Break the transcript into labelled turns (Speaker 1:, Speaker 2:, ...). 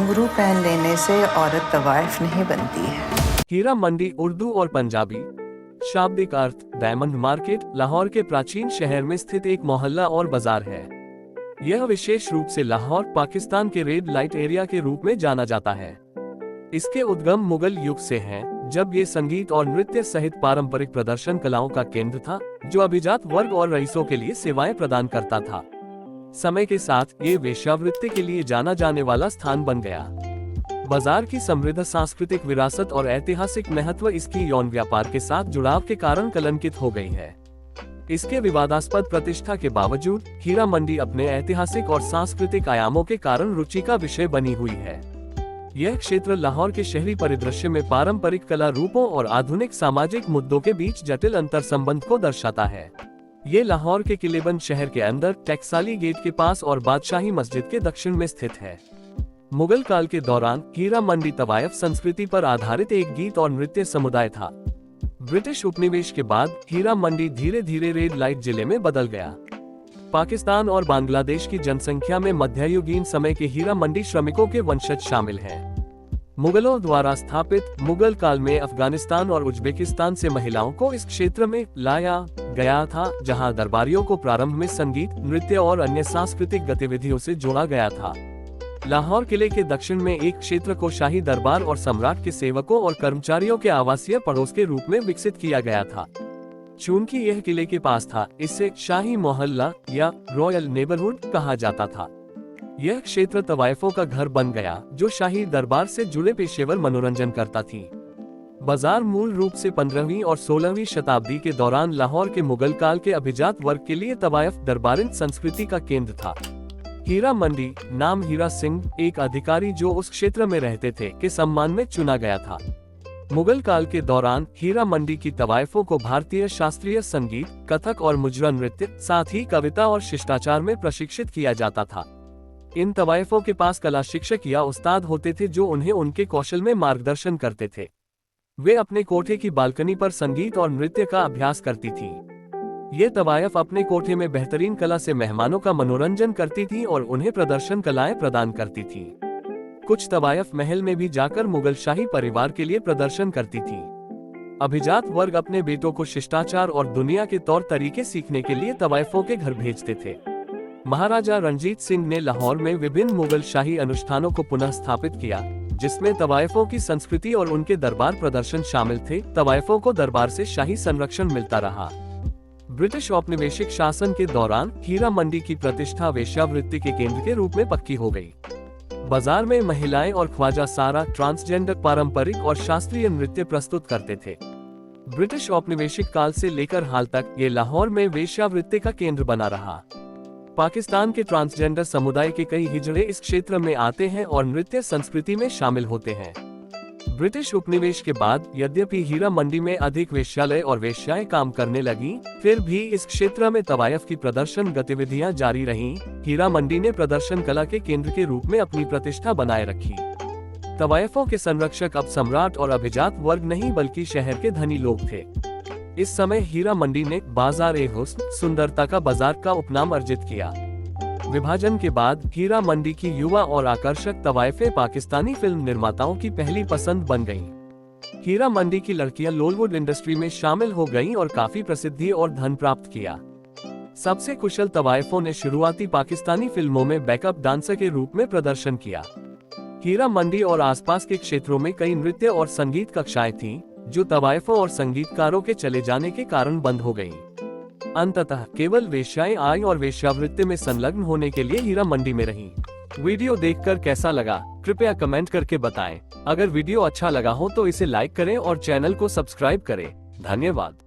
Speaker 1: घुंघरू पहन लेने से औरत तवाइफ नहीं बनती है।
Speaker 2: हीरा मंडी उर्दू और पंजाबी शाब्दिक अर्थ डायमंड मार्केट लाहौर के प्राचीन शहर में स्थित एक मोहल्ला और बाजार है। यह विशेष रूप से लाहौर पाकिस्तान के रेड लाइट एरिया के रूप में जाना जाता है। इसके उद्गम मुगल युग से हैं, जब ये संगीत और नृत्य सहित पारंपरिक प्रदर्शन कलाओं का केंद्र था, जो अभिजात वर्ग और रईसों के लिए सेवाएं प्रदान करता था। समय के साथ ये वेश्यावृत्ति के लिए जाना जाने वाला स्थान बन गया। बाजार की समृद्ध सांस्कृतिक विरासत और ऐतिहासिक महत्व इसकी यौन व्यापार के साथ जुड़ाव के कारण कलंकित हो गई है। इसके विवादास्पद प्रतिष्ठा के बावजूद हीरा मंडी अपने ऐतिहासिक और सांस्कृतिक आयामों के कारण रुचि का विषय बनी हुई है। यह क्षेत्र लाहौर के शहरी परिदृश्य में पारंपरिक कला रूपों और आधुनिक सामाजिक मुद्दों के बीच जटिल अंतर संबंध को दर्शाता है। ये लाहौर के किलेबंद शहर के अंदर टैक्साली गेट के पास और बादशाही मस्जिद के दक्षिण में स्थित है। मुगल काल के दौरान हीरा मंडी तवायफ संस्कृति पर आधारित एक गीत और नृत्य समुदाय था। ब्रिटिश उपनिवेश के बाद हीरा मंडी धीरे धीरे रेड लाइट जिले में बदल गया। पाकिस्तान और बांग्लादेश की जनसंख्या में मध्ययुगीन समय के हीरा मंडी श्रमिकों के वंशज शामिल हैं। मुगलों द्वारा स्थापित मुगल काल में अफगानिस्तान और उज्बेकिस्तान से महिलाओं को इस क्षेत्र में लाया गया था, जहां दरबारियों को प्रारंभ में संगीत, नृत्य और अन्य सांस्कृतिक गतिविधियों से जोड़ा गया था। लाहौर किले के दक्षिण में एक क्षेत्र को शाही दरबार और सम्राट के सेवकों और कर्मचारियों के आवासीय पड़ोस के रूप में विकसित किया गया था। चूंकि यह किले के पास था, इसे शाही मोहल्ला या रॉयल नेबरहुड कहा जाता था। यह क्षेत्र तवायफों का घर बन गया, जो शाही दरबार से जुड़े पेशेवर मनोरंजन करता थी। बाजार मूल रूप से 15वीं और 16वीं शताब्दी के दौरान लाहौर के मुगल काल के अभिजात वर्ग के लिए तवायफ दरबारिन संस्कृति का केंद्र था। हीरा मंडी नाम हीरा सिंह, एक अधिकारी जो उस क्षेत्र में रहते थे, के सम्मान में चुना गया था। मुगल काल के दौरान हीरा मंडी की तवायफों को भारतीय शास्त्रीय संगीत, कथक और मुजरा नृत्य, साथ ही कविता और शिष्टाचार में प्रशिक्षित किया जाता था। इन तवायफों के पास कला शिक्षक या उस्ताद होते थे, जो उन्हें उनके कौशल में मार्गदर्शन करते थे। वे अपने कोठे की बालकनी पर संगीत और नृत्य का अभ्यास करती थी। ये तवायफ अपने कोठे में बेहतरीन कला से मेहमानों का मनोरंजन करती थी और उन्हें प्रदर्शन कलाएं प्रदान करती थी। कुछ तवायफ महल में भी जाकर मुगल शाही परिवार के लिए प्रदर्शन करती थी। अभिजात वर्ग अपने बेटों को शिष्टाचार और दुनिया के तौर तरीके सीखने के लिए तवायफों के घर भेजते थे। महाराजा रणजीत सिंह ने लाहौर में विभिन्न मुगल शाही अनुष्ठानों को पुनः स्थापित किया, जिसमें तवायफों की संस्कृति और उनके दरबार प्रदर्शन शामिल थे। तवायफों को दरबार से शाही संरक्षण मिलता रहा। ब्रिटिश औपनिवेशिक शासन के दौरान हीरा मंडी की प्रतिष्ठा वेश्यावृत्ति के केंद्र के रूप में पक्की हो गई। बाजार में महिलाएं और ख्वाजा सारा ट्रांसजेंडर पारंपरिक और शास्त्रीय नृत्य प्रस्तुत करते थे। ब्रिटिश औपनिवेशिक काल से लेकर हाल तक ये लाहौर में वेश्यावृत्ति का केंद्र बना रहा। पाकिस्तान के ट्रांसजेंडर समुदाय के कई हिजड़े इस क्षेत्र में आते हैं और नृत्य संस्कृति में शामिल होते हैं। ब्रिटिश उपनिवेश के बाद यद्यपि हीरा मंडी में अधिक वेश्यालय और वेश्याएं काम करने लगी, फिर भी इस क्षेत्र में तवायफ की प्रदर्शन गतिविधियां जारी रहीं। हीरा मंडी ने प्रदर्शन कला के केंद्र के रूप में अपनी प्रतिष्ठा बनाए रखी। तवायफों के संरक्षक अब सम्राट और अभिजात वर्ग नहीं, बल्कि शहर के धनी लोग थे। इस समय हीरा मंडी ने बाजार-ए-हुस्न, सुंदरता का बाजार का उपनाम अर्जित किया। विभाजन के बाद हीरा मंडी की युवा और आकर्षक तवायफें पाकिस्तानी फिल्म निर्माताओं की पहली पसंद बन गईं। हीरा मंडी की लड़कियां लॉलीवुड इंडस्ट्री में शामिल हो गईं और काफी प्रसिद्धि और धन प्राप्त किया। सबसे कुशल तवायफों ने शुरुआती पाकिस्तानी फिल्मों में बैकअप डांसर के रूप में प्रदर्शन किया। हीरा मंडी और आसपास के क्षेत्रों में कई नृत्य और संगीत कक्षाएं थीं, जो तवायफों और संगीतकारों के चले जाने के कारण बंद हो गईं। अंततः केवल वेश्याएं आई और वेश्यावृत्ति में संलग्न होने के लिए हीरा मंडी में रहीं। वीडियो देखकर कैसा लगा कृपया कमेंट करके बताएं। अगर वीडियो अच्छा लगा हो तो इसे लाइक करें और चैनल को सब्सक्राइब करें। धन्यवाद।